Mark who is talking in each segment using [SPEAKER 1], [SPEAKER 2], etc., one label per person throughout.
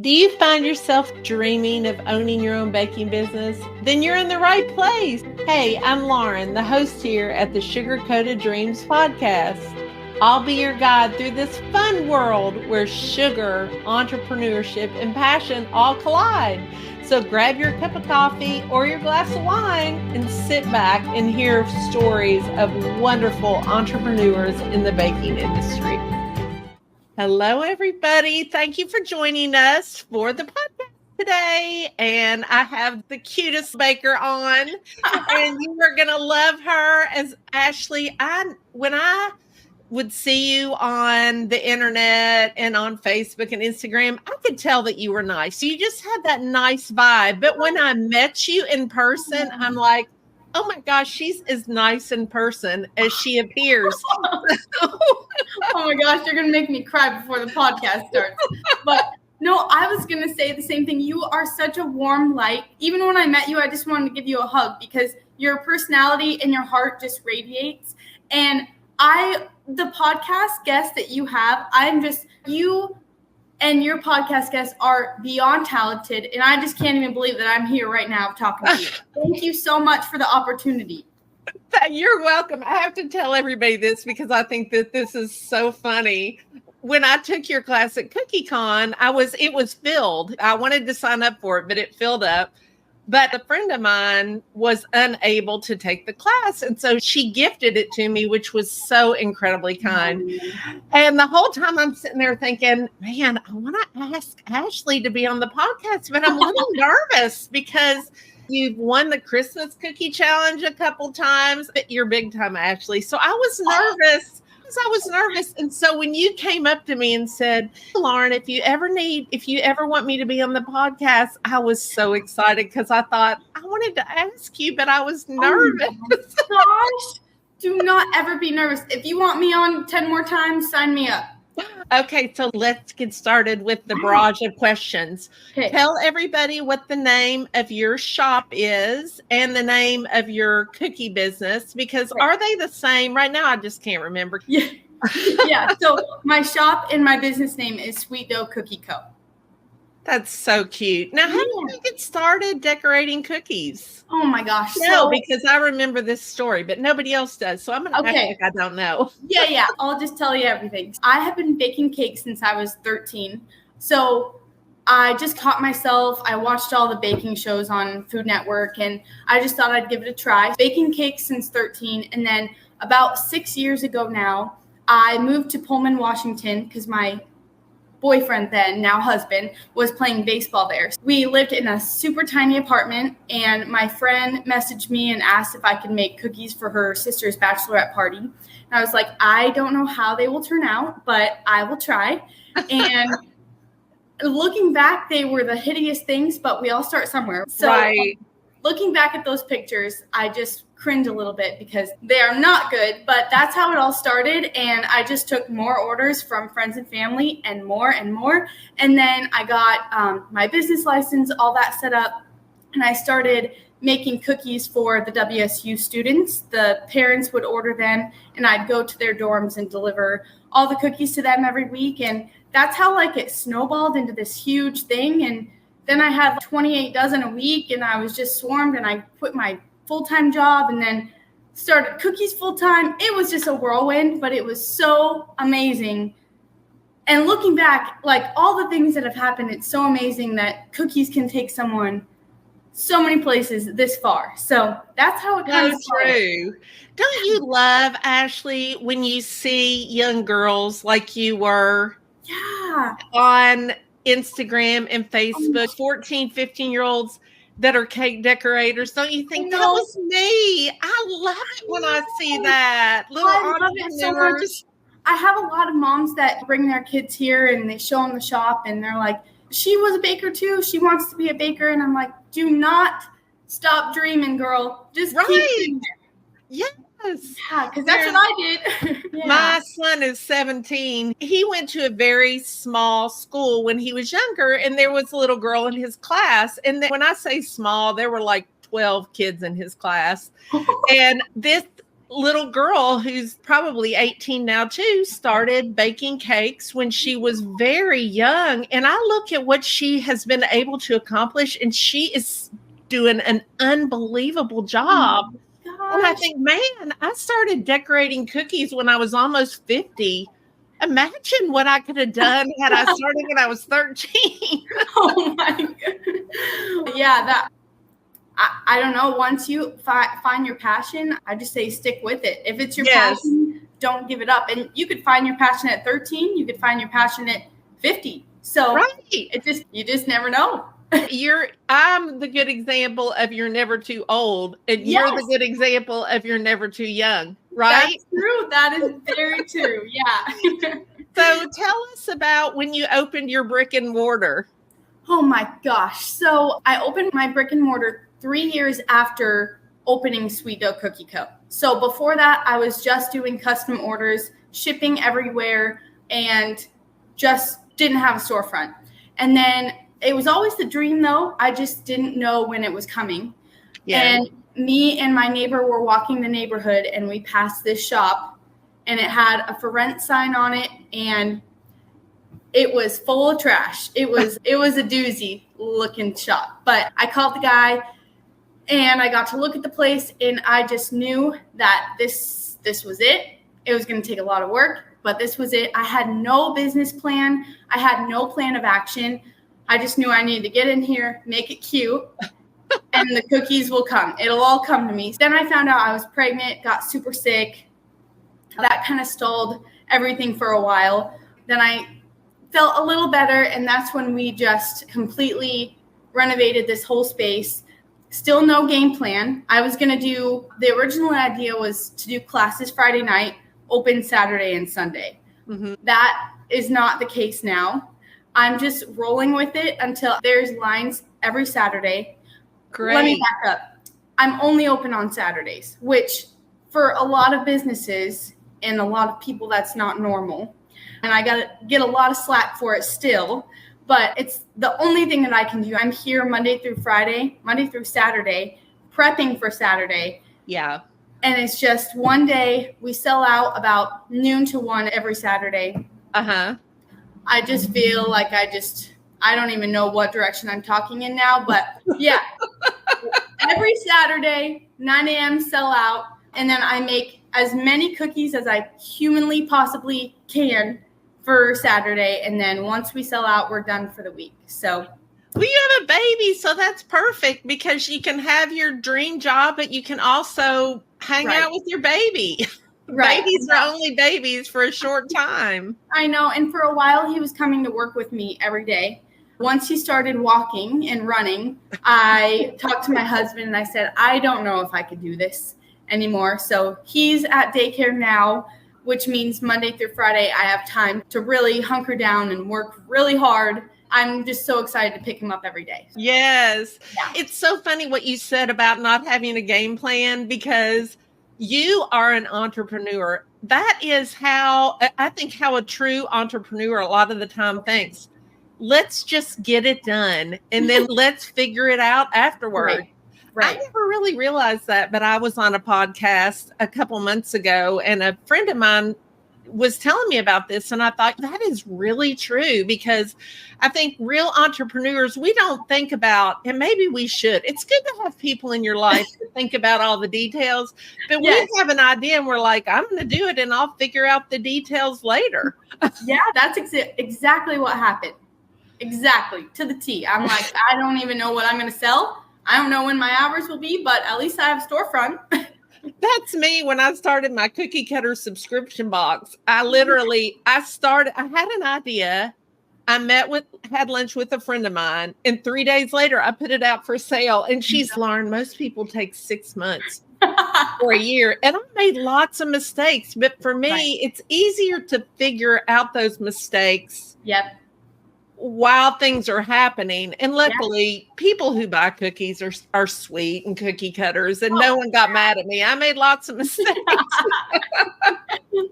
[SPEAKER 1] Do you find yourself dreaming of owning your own baking business? Then you're in the right place. Hey, I'm Lauren, the host here at the Sugar Coated Dreams podcast. I'll be your guide through this fun world where sugar, entrepreneurship, and passion all collide. So grab your cup of coffee or your glass of wine and sit back and hear stories of wonderful entrepreneurs in the baking industry. Hello, everybody. Thank you for joining us for the podcast today. And I have the cutest baker on, and you are going to love her as Ashlee. When I would see you on the internet and on Facebook and Instagram, I could tell that you were nice. You just had that nice vibe. But when I met you in person, I'm like, oh my gosh, she's as nice in person as she appears.
[SPEAKER 2] Oh my gosh, you're going to make me cry before the podcast starts. But no, I was going to say the same thing. You are such a warm light. Even when I met you, I just wanted to give you a hug because your personality and your heart just radiates. And the podcast guests that you have, you and your podcast guests are beyond talented. And I just can't even believe that I'm here right now talking to you. Thank you so much for the opportunity.
[SPEAKER 1] You're welcome. I have to tell everybody this because I think that this is so funny. When I took your class at CookieCon, it was filled. I wanted to sign up for it, but it filled up. But a friend of mine was unable to take the class. And so she gifted it to me, which was so incredibly kind. And the whole time I'm sitting there thinking, man, I want to ask Ashlee to be on the podcast, but I'm a little nervous because you've won the Christmas cookie challenge a couple times, but you're big time, Ashlee. So I was nervous. And so when you came up to me and said, Lauren, if you ever want me to be on the podcast, I was so excited because I thought I wanted to ask you, but I was nervous.
[SPEAKER 2] Oh gosh, do not ever be nervous. If you want me on 10 more times, sign me up.
[SPEAKER 1] Okay, so let's get started with the barrage of questions.
[SPEAKER 2] Okay.
[SPEAKER 1] Tell everybody what the name of your shop is and the name of your cookie business, because are they the same? Right now, I just can't remember.
[SPEAKER 2] Yeah. So my shop and my business name is Sweet Dough Cookie Co.
[SPEAKER 1] That's so cute. Now, how did you get started decorating cookies?
[SPEAKER 2] Oh my gosh.
[SPEAKER 1] No, because I remember this story, but nobody else does. So I'm going to act like I don't know.
[SPEAKER 2] Yeah. I'll just tell you everything. I have been baking cakes since I was 13. So I just caught myself. I watched all the baking shows on Food Network, and I just thought I'd give it a try. Baking cakes since 13. And then about 6 years ago now, I moved to Pullman, Washington, because my boyfriend then, now husband, was playing baseball there. We lived in a super tiny apartment, and my friend messaged me and asked if I could make cookies for her sister's bachelorette party. And I was like, I don't know how they will turn out, but I will try. And looking back, they were the hideous things, but we all start somewhere. So looking back at those pictures, I just cringe a little bit because they are not good, but that's how it all started. And I just took more orders from friends and family and more. And then I got my business license, all that set up. And I started making cookies for the WSU students. The parents would order them, and I'd go to their dorms and deliver all the cookies to them every week. And that's how it snowballed into this huge thing. And then I had 28 dozen a week, and I was just swarmed, and I quit my full-time job and then started cookies full-time. It was just a whirlwind, but it was so amazing. And looking back, all the things that have happened, it's so amazing that cookies can take someone so many places this far. So that's how it kind of started.
[SPEAKER 1] True. Don't you love, Ashlee, when you see young girls like you were on Instagram and Facebook, 14, 15-year-olds that are cake decorators? Don't you think that was me? I love it when I see that.
[SPEAKER 2] I love it so much. I have a lot of moms that bring their kids here and they show them the shop, and they're like, she was a baker too. She wants to be a baker. And I'm like, do not stop dreaming, girl. Just keep doing it.
[SPEAKER 1] Yes.
[SPEAKER 2] Yeah, because that's what I did.
[SPEAKER 1] My son is 17. He went to a very small school when he was younger, and there was a little girl in his class. And when I say small, there were 12 kids in his class. And this little girl who's probably 18 now too started baking cakes when she was very young. And I look at what she has been able to accomplish, and she is doing an unbelievable job.
[SPEAKER 2] Oh,
[SPEAKER 1] and I think, man, I started decorating cookies when I was almost 50. Imagine what I could have done had I started when I was 13.
[SPEAKER 2] Oh my God. Yeah, I don't know. Once you find your passion, I just say stick with it. If it's your passion, don't give it up. And you could find your passion at 13. You could find your passion at 50. So you just never know.
[SPEAKER 1] I'm the good example of you're never too old, and you're the good example of you're never too young, right?
[SPEAKER 2] That's true. That is very true. Yeah.
[SPEAKER 1] So tell us about when you opened your brick and mortar.
[SPEAKER 2] Oh my gosh. So I opened my brick and mortar 3 years after opening Sweet Dough Cookie Co. So before that, I was just doing custom orders, shipping everywhere, and just didn't have a storefront. And then it was always the dream, though. I just didn't know when it was coming. Yeah. And me and my neighbor were walking the neighborhood, and we passed this shop, and it had a for rent sign on it, and it was full of trash. It was a doozy looking shop. But I called the guy, and I got to look at the place, and I just knew that this was it. It was going to take a lot of work, but this was it. I had no business plan. I had no plan of action. I just knew I needed to get in here, make it cute, and the cookies will come. It'll all come to me. Then I found out I was pregnant, got super sick. That kind of stalled everything for a while. Then I felt a little better, and that's when we just completely renovated this whole space. Still no game plan. I was going to the original idea was to do classes Friday night, open Saturday and Sunday. Mm-hmm. That is not the case now. I'm just rolling with it until there's lines every Saturday. Great. Let me back up. I'm only open on Saturdays, which for a lot of businesses and a lot of people, that's not normal. And I got to get a lot of slack for it still, but it's the only thing that I can do. I'm here Monday through Saturday, prepping for Saturday. Yeah. And it's just one day we sell out about noon to 1 every Saturday. Uh-huh. I just feel like I don't even know what direction I'm talking in now, but yeah. Every Saturday, 9 a.m. sell out, and then I make as many cookies as I humanly possibly can for Saturday, and then once we sell out, we're done for the week. So, well, you
[SPEAKER 1] have a baby, so that's perfect because you can have your dream job, but you can also hang out with your baby. Right. Babies are only babies for a short time.
[SPEAKER 2] I know, and for a while, he was coming to work with me every day. Once he started walking and running, I talked to my husband, and I said, I don't know if I could do this anymore. So he's at daycare now, which means Monday through Friday, I have time to really hunker down and work really hard. I'm just so excited to pick him up every day.
[SPEAKER 1] Yes. Yeah. It's so funny what you said about not having a game plan because you are an entrepreneur. That is how a true entrepreneur a lot of the time thinks. Let's just get it done and then let's figure it out afterward. Right. I never really realized that, but I was on a podcast a couple months ago and a friend of mine was telling me about this. And I thought that is really true because I think real entrepreneurs, we don't think about, and maybe we should. It's good to have people in your life to think about all the details, but we have an idea and we're like, I'm going to do it and I'll figure out the details later.
[SPEAKER 2] Yeah, that's exactly what happened. Exactly. To the T. I'm like, I don't even know what I'm going to sell. I don't know when my hours will be, but at least I have a storefront.
[SPEAKER 1] That's me when I started my cookie cutter subscription box. I had an idea. I had lunch with a friend of mine, and 3 days later, I put it out for sale. And she's learned most people take 6 months or a year. And I made lots of mistakes, but for me, it's easier to figure out those mistakes. Yep. While things are happening. And luckily, people who buy cookies are sweet and cookie cutters, and no one got mad at me. I made lots of mistakes.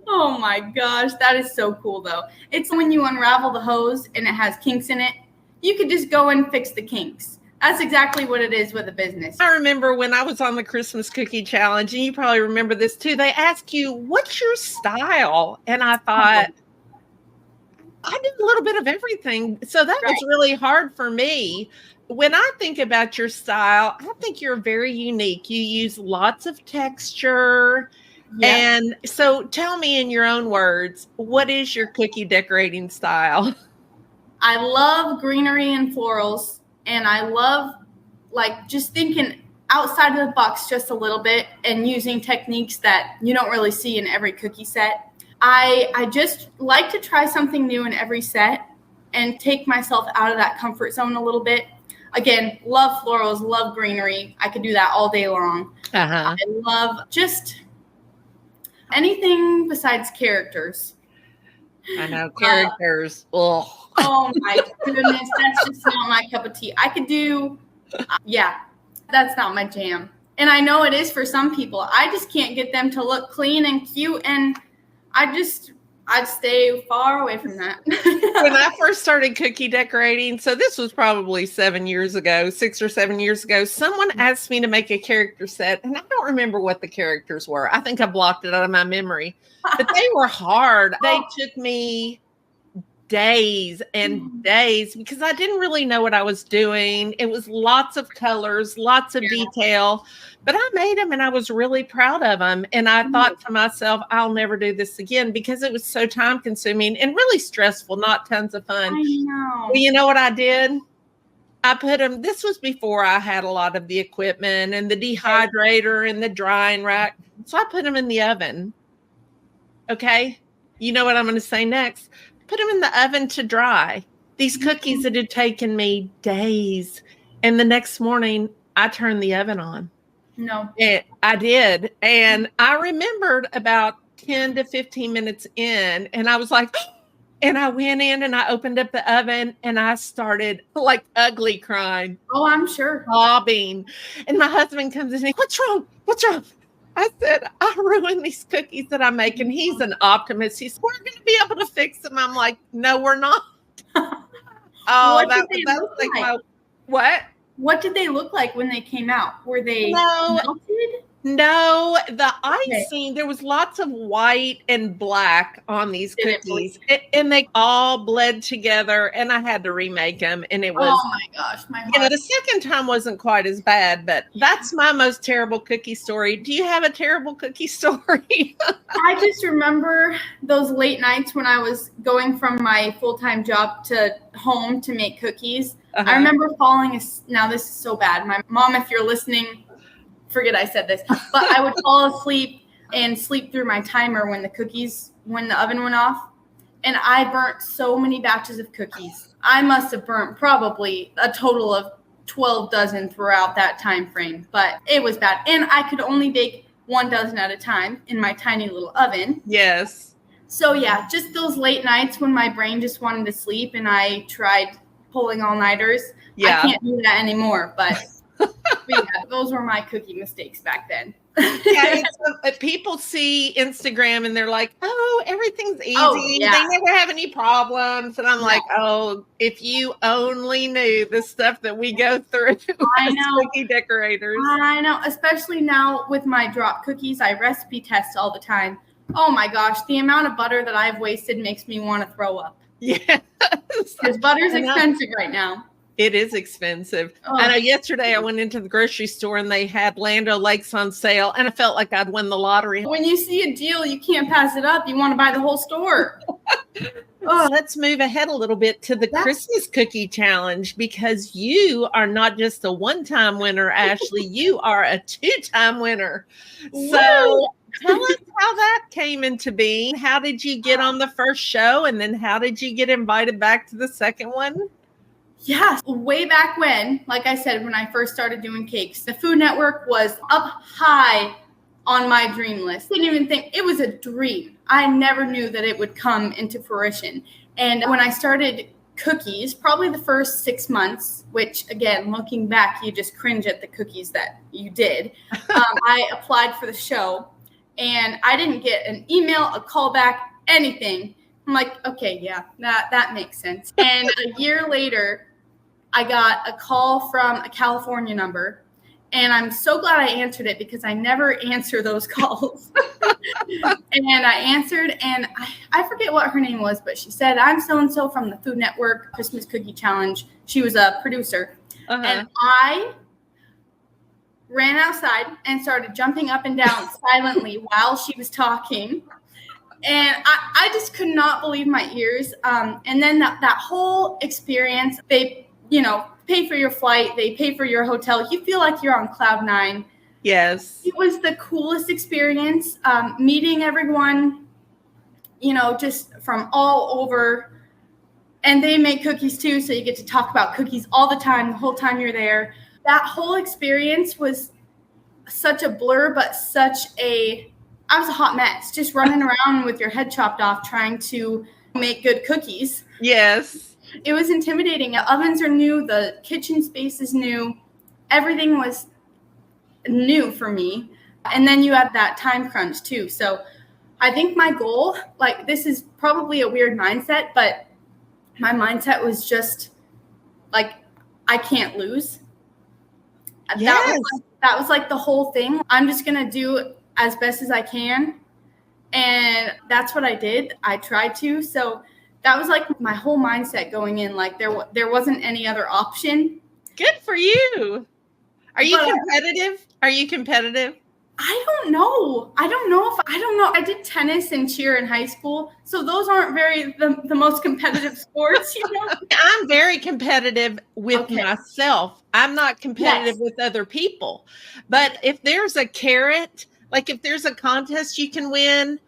[SPEAKER 2] Oh my gosh, that is so cool though. It's when you unravel the hose and it has kinks in it, you could just go and fix the kinks. That's exactly what it is with a business.
[SPEAKER 1] I remember when I was on the Christmas cookie challenge, and you probably remember this too, they asked you, what's your style? And I thought, I did a little bit of everything. So that was really hard for me. When I think about your style, I think you're very unique. You use lots of texture. Yep. And so tell me in your own words, what is your cookie decorating style?
[SPEAKER 2] I love greenery and florals, and I love like just thinking outside of the box just a little bit and using techniques that you don't really see in every cookie set. I just like to try something new in every set and take myself out of that comfort zone a little bit. Again, love florals, love greenery. I could do that all day long. I love just anything besides characters.
[SPEAKER 1] I know, characters.
[SPEAKER 2] Oh my goodness, that's just not my cup of tea. I could do, that's not my jam. And I know it is for some people. I just can't get them to look clean and cute, and I'd stay far away from that.
[SPEAKER 1] When I first started cookie decorating, so this was probably 6 or 7 years ago, someone asked me to make a character set, and I don't remember what the characters were. I think I blocked it out of my memory, but they were hard. They took me days and days because I didn't really know what I was doing. It was lots of colors, lots of detail, but I made them and I was really proud of them. And I thought to myself, I'll never do this again because it was so time consuming and really stressful, not tons of fun.
[SPEAKER 2] I know.
[SPEAKER 1] Well, you know what I did? I put them, this was before I had a lot of the equipment and the dehydrator and the drying rack. So I put them in the oven. Okay. You know what I'm going to say next? Put them in the oven to dry. These cookies that had taken me days. And the next morning, I turned the oven on.
[SPEAKER 2] No.
[SPEAKER 1] I did. And I remembered about 10 to 15 minutes in, and I was like, and I went in and I opened up the oven and I started like ugly crying.
[SPEAKER 2] Oh, I'm sure.
[SPEAKER 1] Sobbing. And my husband comes in and, what's wrong? What's wrong? I said, I ruined these cookies that I make. And he's an optimist. He said, we're going to be able to fix them. I'm like, no, we're not.
[SPEAKER 2] What did they look like?
[SPEAKER 1] What?
[SPEAKER 2] What did they look like when they came out? Were they melted?
[SPEAKER 1] No, the icing, there was lots of white and black on these cookies. And they all bled together, and I had to remake them. And it was,
[SPEAKER 2] oh my gosh, my heart.
[SPEAKER 1] The second time wasn't quite as bad, but that's my most terrible cookie story. Do you have a terrible cookie story?
[SPEAKER 2] I just remember those late nights when I was going from my full-time job to home to make cookies. I remember now this is so bad. My mom, if you're listening, forget I said this, but I would fall asleep and sleep through my timer when the oven went off. And I burnt so many batches of cookies. I must have burnt probably a total of 12 dozen throughout that time frame, but it was bad. And I could only bake 1 dozen at a time in my tiny little oven.
[SPEAKER 1] Yes.
[SPEAKER 2] So yeah, just those late nights when my brain just wanted to sleep and I tried pulling all-nighters. I can't do that anymore, but those were my cookie mistakes back then.
[SPEAKER 1] People see Instagram and they're like, oh, everything's easy. They never have any problems. And I'm like, oh, if you only knew the stuff that we go through as cookie decorators.
[SPEAKER 2] I know, especially now with my drop cookies, I recipe test all the time. Oh my gosh, the amount of butter that I've wasted makes me want to throw up.
[SPEAKER 1] Yes.
[SPEAKER 2] Because butter's expensive right now.
[SPEAKER 1] It is expensive. I know yesterday I went into the grocery store and they had Land O'Lakes on sale and I felt like I'd won the lottery.
[SPEAKER 2] When you see a deal, you can't pass it up. You want to buy the whole store.
[SPEAKER 1] Let's move ahead a little bit to the Christmas cookie challenge because you are not just a one-time winner, Ashlee. You are a two-time winner. So tell us how that came into being. How did you get on the first show? And then how did you get invited back to the second one?
[SPEAKER 2] Yeah, way back when, like I said, when I first started doing cakes, the Food Network was up high on my dream list. Didn't even think it was a dream. I never knew that it would come into fruition. And when I started cookies, probably the first 6 months, which again, looking back, you just cringe at the cookies that you did. I applied for the show and I didn't get an email, a call back, anything. I'm like, okay, yeah, that makes sense. And a year later, I got a call from a California number, and I'm so glad I answered it because I never answer those calls. And I answered, and I forget what her name was, but she said, I'm so-and-so from the Food Network Christmas Cookie Challenge. She was a producer. And I ran outside and started jumping up and down silently while she was talking. And I just could not believe my ears. And then that whole experience, they, pay for your flight, they pay for your hotel. You feel like you're on cloud nine.
[SPEAKER 1] Yes.
[SPEAKER 2] It was the coolest experience, meeting everyone, just from all over. And they make cookies too, so you get to talk about cookies all the time, the whole time you're there. That whole experience was such a blur, but I was a hot mess, just running around with your head chopped off trying to make good cookies.
[SPEAKER 1] Yes.
[SPEAKER 2] It was intimidating. The ovens are new. The kitchen space is new. Everything was new for me. And then you have that time crunch too. So I think my goal, this is probably a weird mindset, but my mindset was just I can't lose.
[SPEAKER 1] Yes.
[SPEAKER 2] That was the whole thing. I'm just going to do as best as I can. And that's what I did. I tried to. So that was my whole mindset going in. There wasn't any other option.
[SPEAKER 1] Good for you. Are you competitive?
[SPEAKER 2] I don't know. I don't know. I did tennis and cheer in high school. So those aren't the most competitive sports,
[SPEAKER 1] I'm very competitive with myself. I'm not competitive with other people. But if there's a carrot, if there's a contest you can win,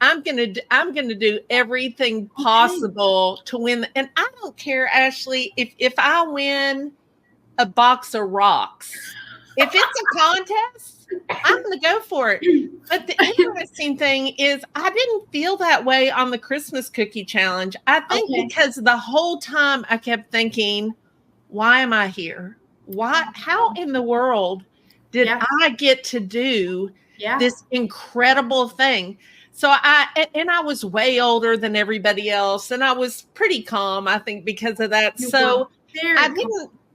[SPEAKER 1] I'm gonna do everything possible to win. And I don't care, Ashlee, if I win a box of rocks. If it's a contest, I'm going to go for it. But the interesting thing is I didn't feel that way on the Christmas cookie challenge. I think because the whole time I kept thinking, why am I here? How in the world did I get to do this incredible thing? So I was way older than everybody else, and I was pretty calm, I think, because of that.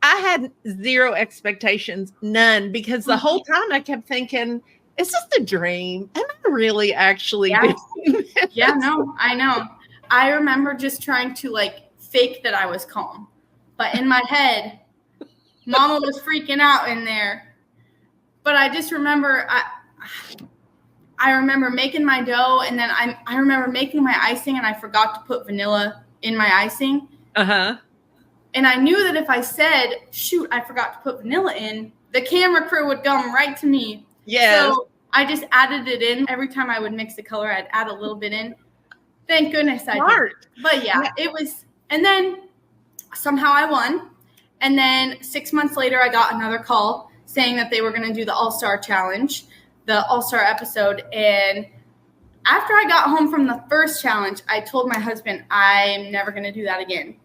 [SPEAKER 1] I had zero expectations, none, because the whole time I kept thinking, is this a dream? Am I really actually doing this?
[SPEAKER 2] Yeah, no, I know. I remember just trying to fake that I was calm. But in my head, Mama was freaking out in there. But I just remember, I remember making my dough, and then I remember making my icing, and I forgot to put vanilla in my icing. And I knew that if I said, shoot, I forgot to put vanilla in, the camera crew would come right to me.
[SPEAKER 1] Yeah.
[SPEAKER 2] So I just added it in. Every time I would mix the color, I'd add a little bit in. Thank goodness I did. But it was, and then somehow I won. And then 6 months later, I got another call saying that they were going to do the All-Star Challenge, the All-Star episode. And after I got home from the first challenge, I told my husband, I'm never going to do that again.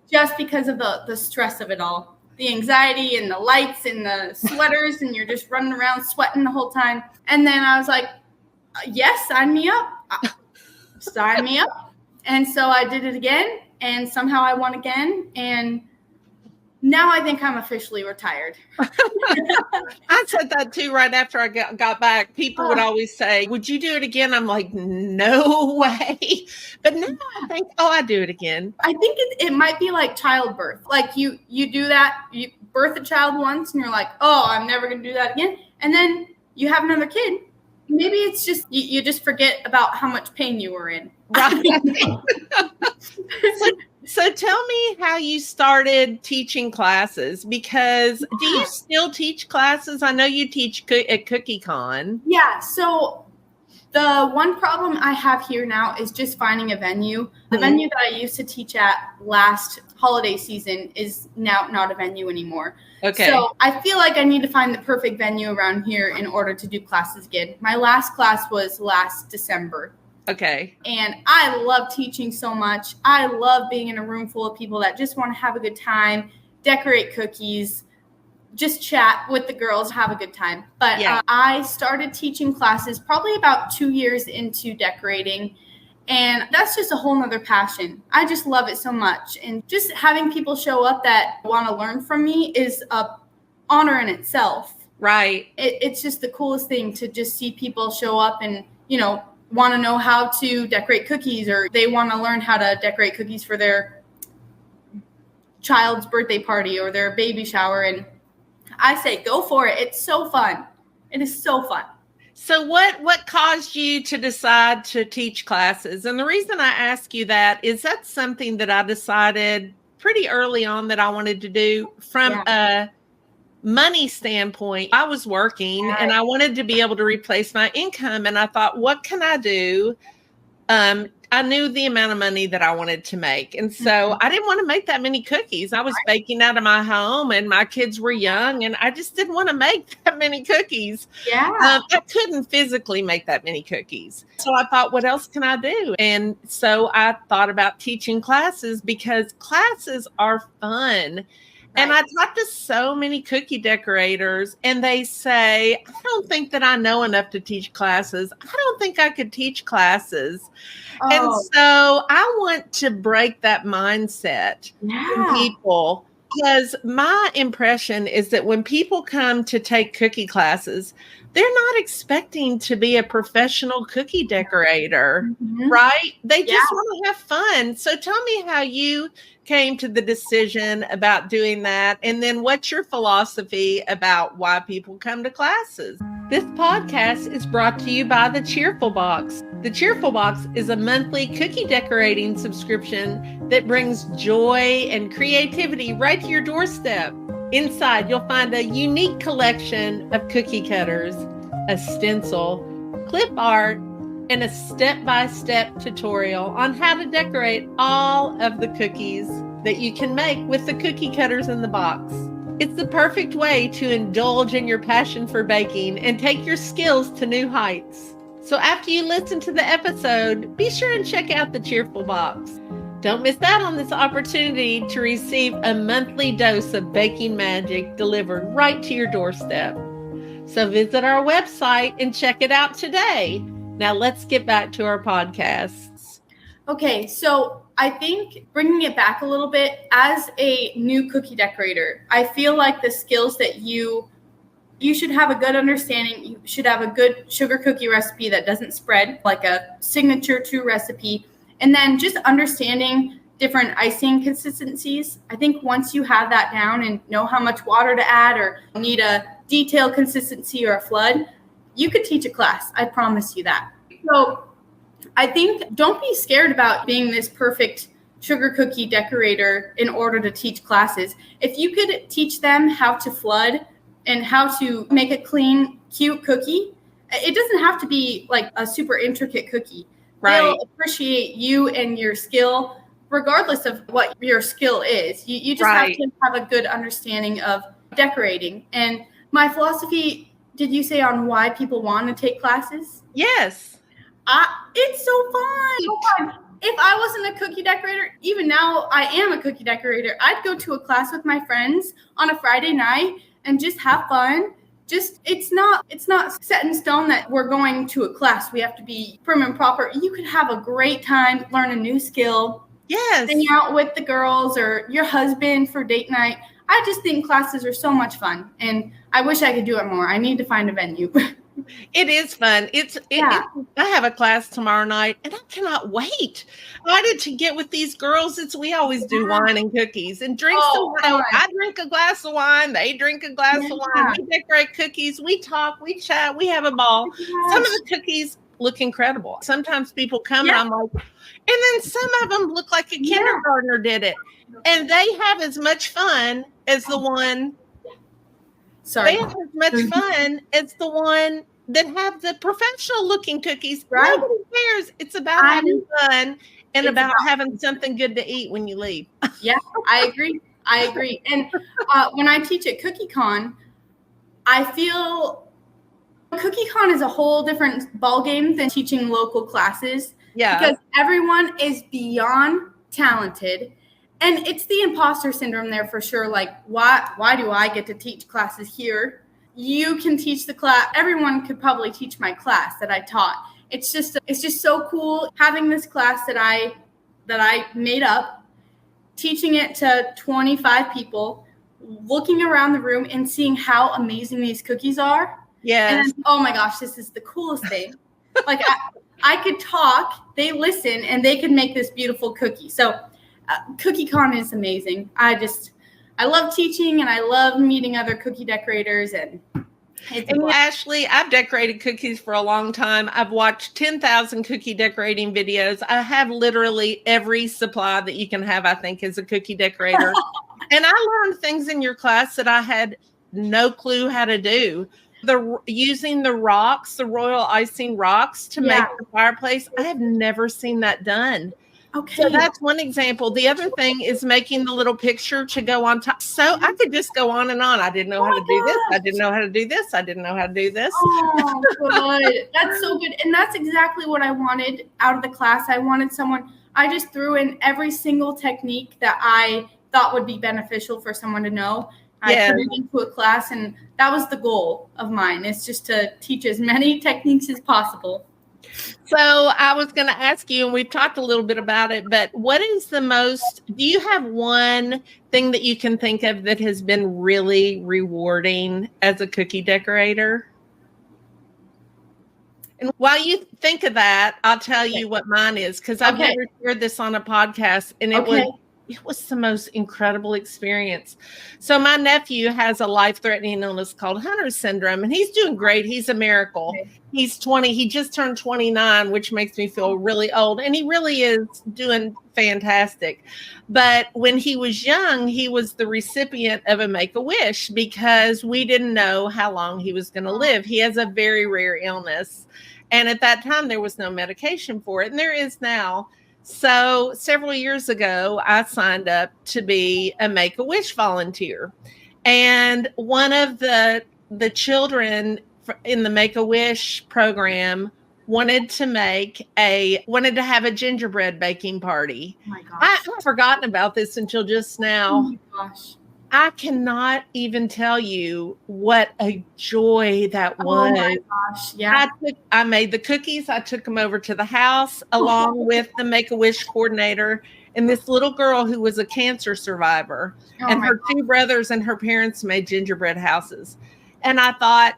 [SPEAKER 2] Just because of the stress of it all, the anxiety and the lights and the sweaters, and you're just running around sweating the whole time. And then I was like, yes, sign me up. Sign me up. And so I did it again, and somehow I won again. And now I think I'm officially retired.
[SPEAKER 1] I said that too right after I got back. People would always say, would you do it again? I'm like, no way. But now I think, I do it again.
[SPEAKER 2] I think it might be like childbirth. You do that, you birth a child once, and you're like, I'm never going to do that again. And then you have another kid. Maybe it's just, you just forget about how much pain you were in.
[SPEAKER 1] Right. So tell me how you started teaching classes, because do you still teach classes? I know you teach at CookieCon.
[SPEAKER 2] Yeah. So the one problem I have here now is just finding a venue. The venue that I used to teach at last holiday season is now not a venue anymore.
[SPEAKER 1] Okay.
[SPEAKER 2] So I feel like I need to find the perfect venue around here in order to do classes again. My last class was last December.
[SPEAKER 1] Okay.
[SPEAKER 2] And I love teaching so much. I love being in a room full of people that just want to have a good time, decorate cookies, just chat with the girls, have a good time. But I started teaching classes probably about 2 years into decorating. And that's just a whole nother passion. I just love it so much. And just having people show up that want to learn from me is a honor in itself.
[SPEAKER 1] Right.
[SPEAKER 2] It's just the coolest thing to just see people show up and, want to know how to decorate cookies, or they want to learn how to decorate cookies for their child's birthday party or their baby shower. And I say, go for it. It's so fun. It is so fun.
[SPEAKER 1] So what caused you to decide to teach classes? And the reason I ask you that is that's something that I decided pretty early on that I wanted to do from a money standpoint. I was working and I wanted to be able to replace my income. And I thought, what can I do? I knew the amount of money that I wanted to make. And so I didn't want to make that many cookies. I was baking out of my home and my kids were young and I just didn't want to make that many cookies. I couldn't physically make that many cookies. So I thought, what else can I do? And so I thought about teaching classes because classes are fun. And I talk to so many cookie decorators and they say, I don't think that I know enough to teach classes. I don't think I could teach classes. And so I want to break that mindset in people, because my impression is that when people come to take cookie classes, they're not expecting to be a professional cookie decorator, right? They just want to have fun. So tell me how you came to the decision about doing that. And then what's your philosophy about why people come to classes? This podcast is brought to you by The Cheerful Box. The Cheerful Box is a monthly cookie decorating subscription that brings joy and creativity right to your doorstep. Inside, you'll find a unique collection of cookie cutters, a stencil, clip art, and a step-by-step tutorial on how to decorate all of the cookies that you can make with the cookie cutters in the box. It's the perfect way to indulge in your passion for baking and take your skills to new heights. So after you listen to the episode, be sure and check out the Cheerful Box. Don't miss out on this opportunity to receive a monthly dose of baking magic delivered right to your doorstep. So visit our website and check it out today. Now let's get back to our podcasts.
[SPEAKER 2] Okay, so I think bringing it back a little bit, as a new cookie decorator, I feel like the skills that you should have a good understanding. You should have a good sugar cookie recipe that doesn't spread, like a signature true recipe. And then just understanding different icing consistencies. I think once you have that down and know how much water to add or need a detailed consistency or a flood, you could teach a class. I promise you that. So I think don't be scared about being this perfect sugar cookie decorator in order to teach classes. If you could teach them how to flood and how to make a clean, cute cookie, it doesn't have to be like a super intricate cookie. Right. They'll appreciate you and your skill, regardless of what your skill is. You just have to have a good understanding of decorating. And my philosophy, did you say on why people want to take classes?
[SPEAKER 1] Yes.
[SPEAKER 2] It's so fun. If I wasn't a cookie decorator, even now I am a cookie decorator, I'd go to a class with my friends on a Friday night and just have fun. It's not set in stone that we're going to a class. We have to be prim and proper. You could have a great time, learn a new skill.
[SPEAKER 1] Yes.
[SPEAKER 2] Hang out with the girls or your husband for date night. I just think classes are so much fun, and I wish I could do it more. I need to find a venue.
[SPEAKER 1] It is fun. I have a class tomorrow night and I cannot wait. I did to get with these girls. We always do wine and cookies and drink some wine. I drink a glass of wine. They drink a glass of wine. We decorate cookies. We talk, we chat, we have a ball. Some of the cookies look incredible. Sometimes people come and I'm like, and then some of them look like a kindergartner did it. And they have as much fun as the one. They have as much fun as the one that have the professional looking cookies. Right. Nobody cares. It's about having fun and about having something good to eat when you leave.
[SPEAKER 2] Yeah, I agree. And when I teach at CookieCon, I feel CookieCon is a whole different ballgame than teaching local classes. Yeah. Because everyone is beyond talented. And it's the imposter syndrome there for sure. Like, why do I get to teach classes here? You can teach the class. Everyone could probably teach my class that I taught. it's just so cool having this class that I made up, teaching it to 25 people, looking around the room and seeing how amazing these cookies are.
[SPEAKER 1] Yes.
[SPEAKER 2] And oh my gosh, this is the coolest thing. Like I could talk, they listen, and they could make this beautiful cookie. So CookieCon is amazing. I love teaching, and I love meeting other cookie decorators. And
[SPEAKER 1] Ashlee, I've decorated cookies for a long time. I've watched 10,000 cookie decorating videos. I have literally every supply that you can have, I think, as a cookie decorator. And I learned things in your class that I had no clue how to do. Using the rocks, the royal icing rocks to make the fireplace. I have never seen that done.
[SPEAKER 2] Okay.
[SPEAKER 1] So that's one example. The other thing is making the little picture to go on top. So I could just go on and on. I didn't know how to do this. I didn't know how to do this. I didn't know how to do this.
[SPEAKER 2] Oh, good. That's so good. And that's exactly what I wanted out of the class. I wanted I just threw in every single technique that I thought would be beneficial for someone to know. I put it into a class, and that was the goal of mine, is just to teach as many techniques as possible.
[SPEAKER 1] So I was going to ask you, and we've talked a little bit about it, but do you have one thing that you can think of that has been really rewarding as a cookie decorator? And while you think of that, I'll tell you what mine is, because I've never shared this on a podcast, and it was the most incredible experience. So my nephew has a life-threatening illness called Hunter's syndrome, and he's doing great. He's a miracle. Okay. He's 20. He just turned 29, which makes me feel really old. And he really is doing fantastic. But when he was young, he was the recipient of a Make-A-Wish because we didn't know how long he was going to live. He has a very rare illness. And at that time, there was no medication for it. And there is now. So several years ago, I signed up to be a Make-A-Wish volunteer. And one of the children in the Make-A-Wish program wanted to have a gingerbread baking party. Oh my gosh. I had forgotten about this until just now. Oh my gosh. I cannot even tell you what a joy that was. Oh my gosh, yeah. I made the cookies. I took them over to the house along with the Make-A-Wish coordinator and this little girl who was a cancer survivor. And her two brothers and her parents made gingerbread houses. And I thought,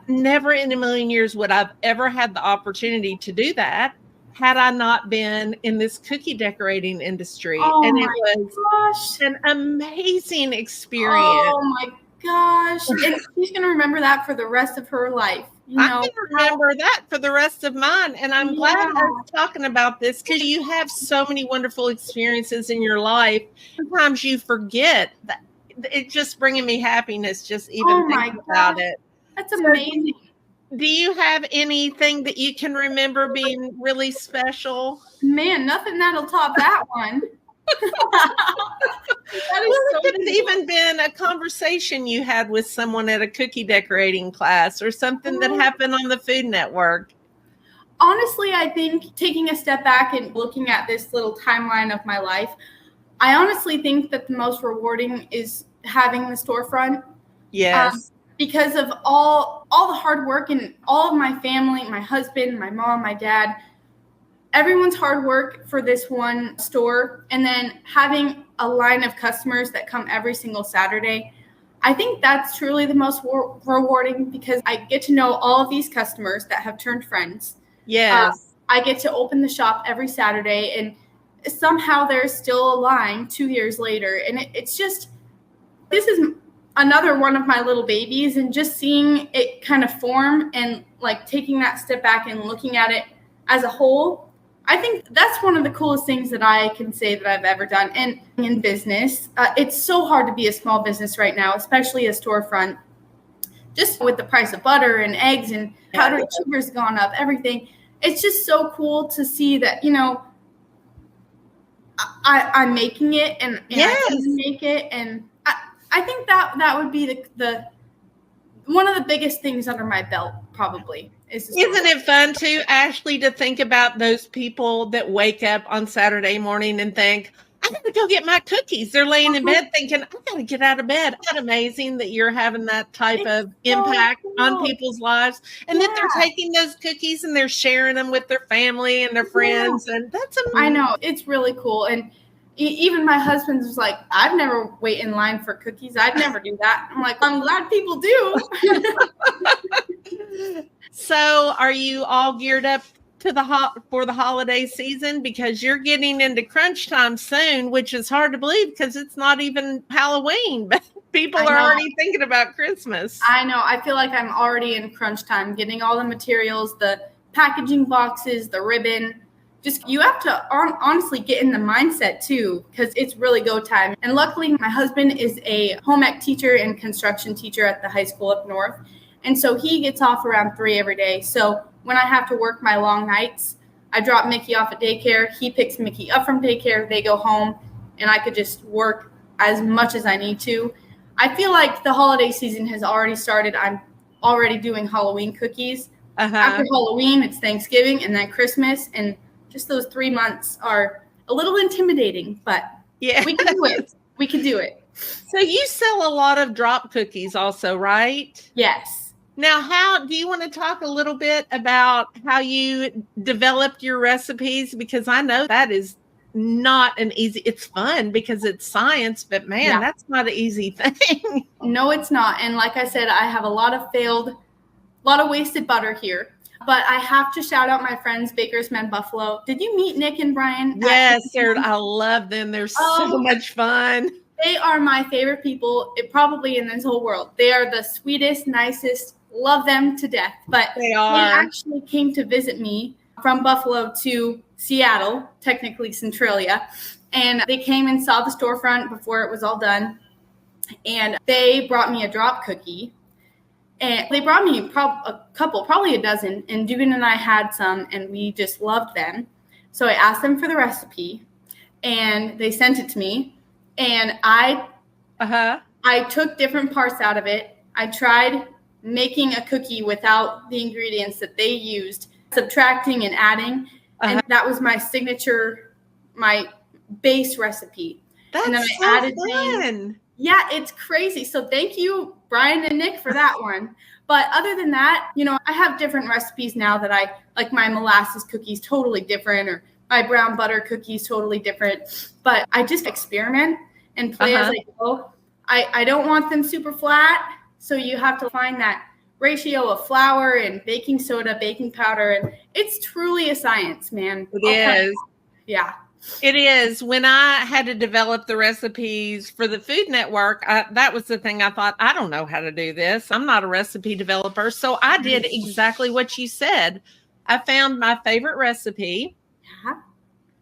[SPEAKER 1] never in a million years would I've ever had the opportunity to do that had I not been in this cookie decorating industry. And it was an amazing experience.
[SPEAKER 2] Oh my gosh. And she's going to remember that for the rest of her life.
[SPEAKER 1] I can remember that for the rest of mine. And I'm glad I was talking about this because you have so many wonderful experiences in your life. Sometimes you forget that. It's just bringing me happiness just even thinking about it.
[SPEAKER 2] That's amazing.
[SPEAKER 1] Do you have anything that you can remember being really special?
[SPEAKER 2] Man, nothing that'll top that one.
[SPEAKER 1] It could have even been a conversation you had with someone at a cookie decorating class or something that happened on the Food Network.
[SPEAKER 2] Honestly, I think taking a step back and looking at this little timeline of my life, I honestly think that the most rewarding is having the storefront.
[SPEAKER 1] Yes.
[SPEAKER 2] Because of all the hard work and all of my family, my husband, my mom, my dad, everyone's hard work for this one store, and then having a line of customers that come every single Saturday. I think that's truly the most rewarding because I get to know all of these customers that have turned friends.
[SPEAKER 1] Yes.
[SPEAKER 2] I get to open the shop every Saturday, and somehow there's still a line 2 years later. And it's just, this is another one of my little babies, and just seeing it kind of form and like taking that step back and looking at it as a whole, I think that's one of the coolest things that I can say that I've ever done. And in business, it's so hard to be a small business right now, especially a storefront, just with the price of butter and eggs and powdered sugar's gone up, everything. It's just so cool to see that, I'm making it and I can make it. And I think that would be the one of the biggest things under my belt, probably. Isn't
[SPEAKER 1] it fun too, Ashlee, to think about those people that wake up on Saturday morning and think, I got to go get my cookies. They're laying in bed thinking, I got to get out of bed. Isn't that amazing that you're having that type of impact on people's lives, and that they're taking those cookies and they're sharing them with their family and their friends. And that's amazing.
[SPEAKER 2] I know. It's really cool. And even my husband was like, I'd never wait in line for cookies. I'd never do that. I'm like, I'm glad people do.
[SPEAKER 1] So are you all geared up to for the holiday season? Because you're getting into crunch time soon, which is hard to believe because it's not even Halloween, but people are already thinking about Christmas.
[SPEAKER 2] I know. I feel like I'm already in crunch time, getting all the materials, the packaging boxes, the ribbon. Just, you have to honestly get in the mindset too, because it's really go time. And luckily, my husband is a home ec teacher and construction teacher at the high school up north. And so he gets off around 3 every day. So when I have to work my long nights, I drop Mickey off at daycare. He picks Mickey up from daycare. They go home, and I could just work as much as I need to. I feel like the holiday season has already started. I'm already doing Halloween cookies. After Halloween, it's Thanksgiving and then Christmas. And just those 3 months are a little intimidating, but we can do it. We can do it.
[SPEAKER 1] So you sell a lot of drop cookies also, right?
[SPEAKER 2] Yes.
[SPEAKER 1] Now, how do you want to talk a little bit about how you developed your recipes? Because I know that is not an easy, it's fun because it's science, but man, that's not an easy thing.
[SPEAKER 2] No, it's not. And like I said, I have a lot of wasted butter here. But I have to shout out my friends, Baker's Men Buffalo. Did you meet Nick and Brian?
[SPEAKER 1] Yes, I love them. They're so much fun.
[SPEAKER 2] They are my favorite people, probably in this whole world. They are the sweetest, nicest. Love them to death. But they actually came to visit me from Buffalo to Seattle, technically Centralia. And they came and saw the storefront before it was all done. And they brought me a drop cookie. And they brought me a couple, probably a dozen. And Dugan and I had some, and we just loved them. So I asked them for the recipe, and they sent it to me. And I took different parts out of it. I tried making a cookie without the ingredients that they used, subtracting and adding. And that was my signature, my base recipe.
[SPEAKER 1] That's
[SPEAKER 2] and then I added fun. Yeah, it's crazy. So thank you, Brian and Nick, for that one. But other than that, I have different recipes now that I like. My molasses cookies totally different, or my brown butter cookies totally different. But I just experiment and play as I go. I don't want them super flat. So you have to find that ratio of flour and baking soda, baking powder. And it's truly a science, man.
[SPEAKER 1] It is.
[SPEAKER 2] Yeah.
[SPEAKER 1] It is. When I had to develop the recipes for the Food Network, that was the thing I thought, I don't know how to do this. I'm not a recipe developer. So I did exactly what you said. I found my favorite recipe.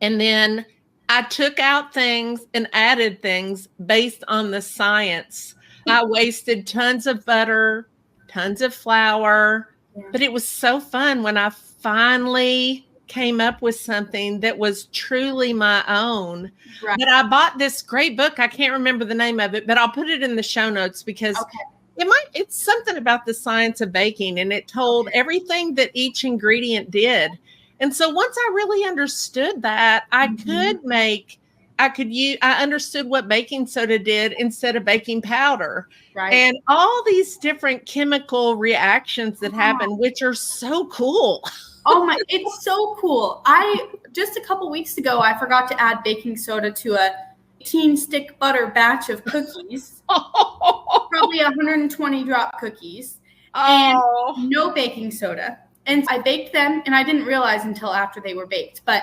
[SPEAKER 1] And then I took out things and added things based on the science. I wasted tons of butter, tons of flour, but it was so fun when I finally came up with something that was truly my own. Right. But I bought this great book. I can't remember the name of it, but I'll put it in the show notes because it's something about the science of baking, and it told everything that each ingredient did. And so once I really understood that, I understood what baking soda did instead of baking powder. Right. And all these different chemical reactions that happen, which are so cool.
[SPEAKER 2] Oh my, it's so cool. Just a couple weeks ago, I forgot to add baking soda to a 18 stick butter batch of cookies, probably 120 drop cookies, and no baking soda. And I baked them, and I didn't realize until after they were baked. But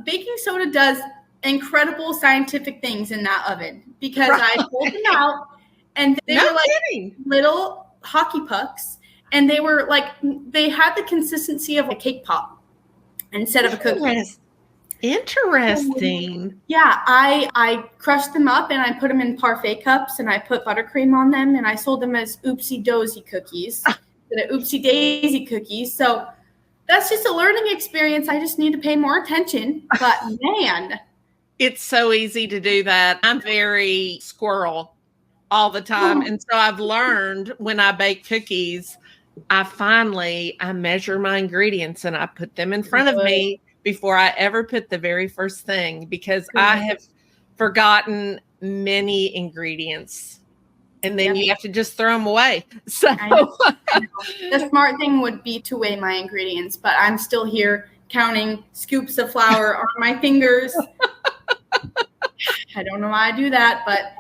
[SPEAKER 2] baking soda does incredible scientific things in that oven, because I pulled them out, and they were like little hockey pucks. And they were like, they had the consistency of a cake pop instead of a cookie.
[SPEAKER 1] Interesting.
[SPEAKER 2] Yeah, I crushed them up and I put them in parfait cups and I put buttercream on them and I sold them as oopsie dozy cookies, the oopsie daisy cookies. So that's just a learning experience. I just need to pay more attention. But man,
[SPEAKER 1] it's so easy to do that. I'm very squirrel all the time. And so I've learned when I bake cookies, I measure my ingredients and I put them in front of me before I ever put the very first thing, because I have forgotten many ingredients. And then you have to just throw them away. So
[SPEAKER 2] I know. The smart thing would be to weigh my ingredients, but I'm still here counting scoops of flour on my fingers. I don't know why I do that, but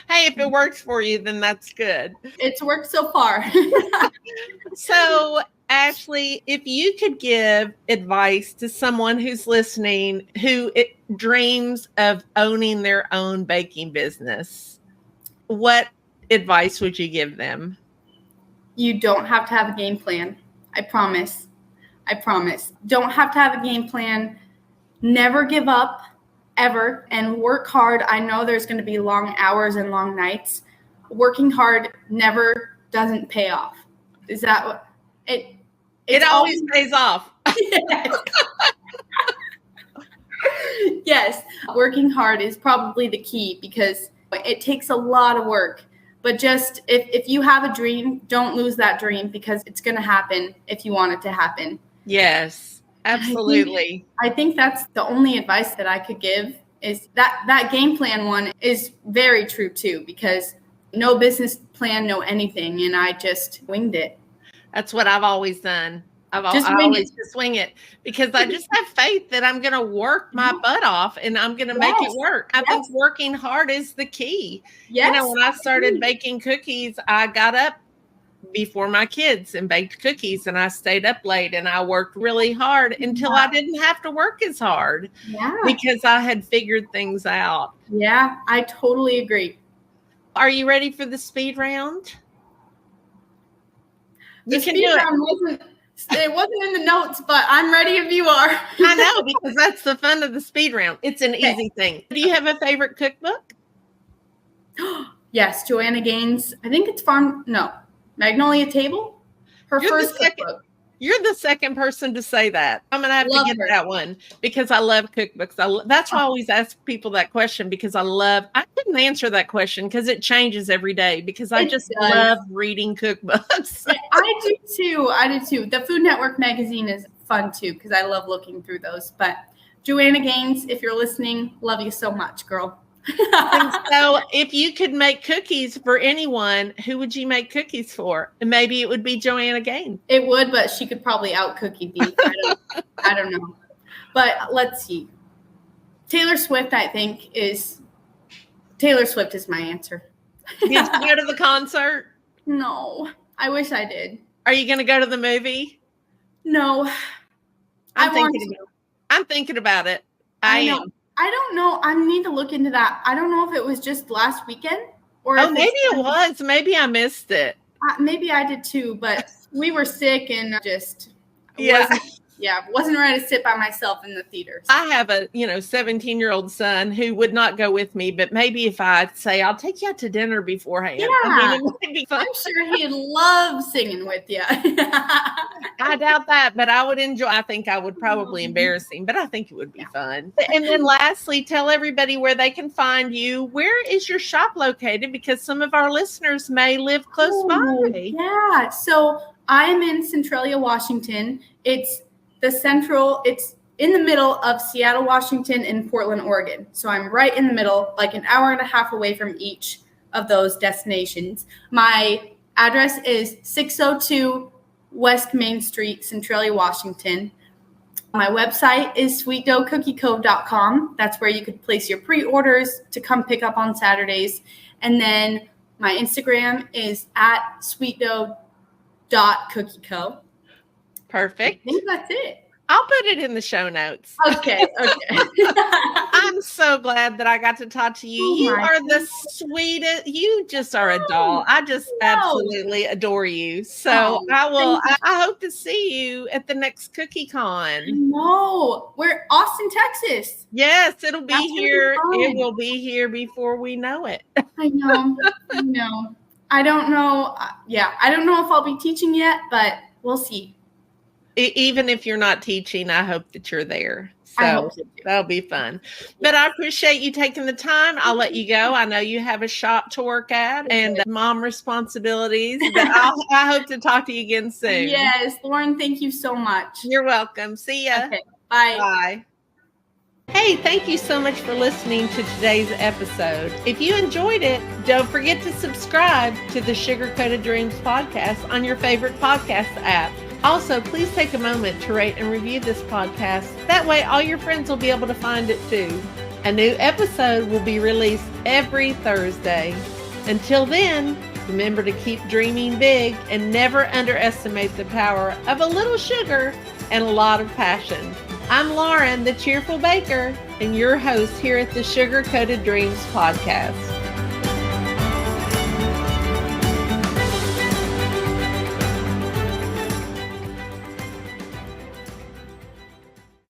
[SPEAKER 1] hey, if it works for you, then that's good.
[SPEAKER 2] It's worked so far.
[SPEAKER 1] So, Ashlee, if you could give advice to someone who's listening who dreams of owning their own baking business, what advice would you give them?
[SPEAKER 2] You don't have to have a game plan. I promise. Don't have to have a game plan. Never give up, ever, and work hard. I know there's going to be long hours and long nights. Working hard never doesn't pay off. Is that what it
[SPEAKER 1] always pays off?
[SPEAKER 2] Yes. Yes, working hard is probably the key because it takes a lot of work. But just if you have a dream, don't lose that dream because it's going to happen if you want it to happen.
[SPEAKER 1] Yes, absolutely.
[SPEAKER 2] I think that's the only advice that I could give is that game plan one is very true too, because no business plan, no anything. And I just winged it.
[SPEAKER 1] That's what I've always done. I always just wing it because I just have faith that I'm going to work my butt off and I'm going to make it work. I think working hard is the key.
[SPEAKER 2] Yes.
[SPEAKER 1] You know, when I started baking cookies, I got up before my kids and baked cookies and I stayed up late and I worked really hard until I didn't have to work as hard because I had figured things out.
[SPEAKER 2] Yeah, I totally agree.
[SPEAKER 1] Are you ready for the speed round?
[SPEAKER 2] The speed round it wasn't in the notes, but I'm ready if you are.
[SPEAKER 1] I know, because that's the fun of the speed round. It's an easy thing. Do you have a favorite cookbook?
[SPEAKER 2] Yes, Joanna Gaines. I think it's Magnolia Table. Her first cookbook.
[SPEAKER 1] You're the second person to say that. I'm going to have to get that one because I love cookbooks. That's why I always ask people that question because I couldn't answer that question because it changes every day because I just love reading cookbooks.
[SPEAKER 2] I do too. The Food Network magazine is fun too because I love looking through those. But Joanna Gaines, if you're listening, love you so much, girl.
[SPEAKER 1] So if you could make cookies for anyone, who would you make cookies for? And maybe it would be Joanna Gaines.
[SPEAKER 2] It would, but she could probably out-cookie me. I don't know. But let's see. Taylor Swift is my answer.
[SPEAKER 1] Did you go to the concert?
[SPEAKER 2] No. I wish I did.
[SPEAKER 1] Are you going to go to the movie?
[SPEAKER 2] No.
[SPEAKER 1] I'm thinking about it. I am.
[SPEAKER 2] I don't know. I need to look into that. I don't know if it was just last weekend or
[SPEAKER 1] maybe it was. Maybe I missed it.
[SPEAKER 2] Maybe I did too, but we were sick and just wasn't ready to sit by myself in the theater.
[SPEAKER 1] I have a 17-year-old son who would not go with me, but maybe if I say I'll take you out to dinner beforehand, it might be fun.
[SPEAKER 2] I'm sure he'd love singing with you.
[SPEAKER 1] I doubt that, but I would enjoy. I think I would probably embarrass him, but I think it would be fun. And then lastly, tell everybody where they can find you. Where is your shop located? Because some of our listeners may live close by.
[SPEAKER 2] Yeah, so I'm in Centralia, Washington. It's in the middle of Seattle, Washington, and Portland, Oregon. So I'm right in the middle, like an hour and a half away from each of those destinations. My address is 602 West Main Street, Centralia, Washington. My website is sweetdoughcookiecove.com. That's where you could place your pre-orders to come pick up on Saturdays. And then my Instagram is at sweetdough.cookieco.
[SPEAKER 1] Perfect.
[SPEAKER 2] I think that's it.
[SPEAKER 1] I'll put it in the show notes.
[SPEAKER 2] Okay.
[SPEAKER 1] I'm so glad that I got to talk to you. You are the sweetest. You just are a doll. I just absolutely adore you. So I hope to see you at the next Cookie Con.
[SPEAKER 2] No, we're Austin, Texas.
[SPEAKER 1] Yes, it'll be here. It will be here before we know it.
[SPEAKER 2] I know. I don't know. I don't know if I'll be teaching yet, but we'll see.
[SPEAKER 1] Even if you're not teaching, I hope that you're there. So that'll be fun. Yes. But I appreciate you taking the time. I'll let you go. I know you have a shop to work at and mom responsibilities, but I hope to talk to you again soon.
[SPEAKER 2] Yes, Lauren, thank you so much.
[SPEAKER 1] You're welcome. See ya.
[SPEAKER 2] Okay. Bye.
[SPEAKER 1] Bye. Hey, thank you so much for listening to today's episode. If you enjoyed it, don't forget to subscribe to the Sugar Coated Dreams podcast on your favorite podcast app. Also, please take a moment to rate and review this podcast. That way, all your friends will be able to find it too. A new episode will be released every Thursday. Until then, remember to keep dreaming big and never underestimate the power of a little sugar and a lot of passion. I'm Lauren, the Cheerful Baker, and your host here at the Sugar Coated Dreams podcast.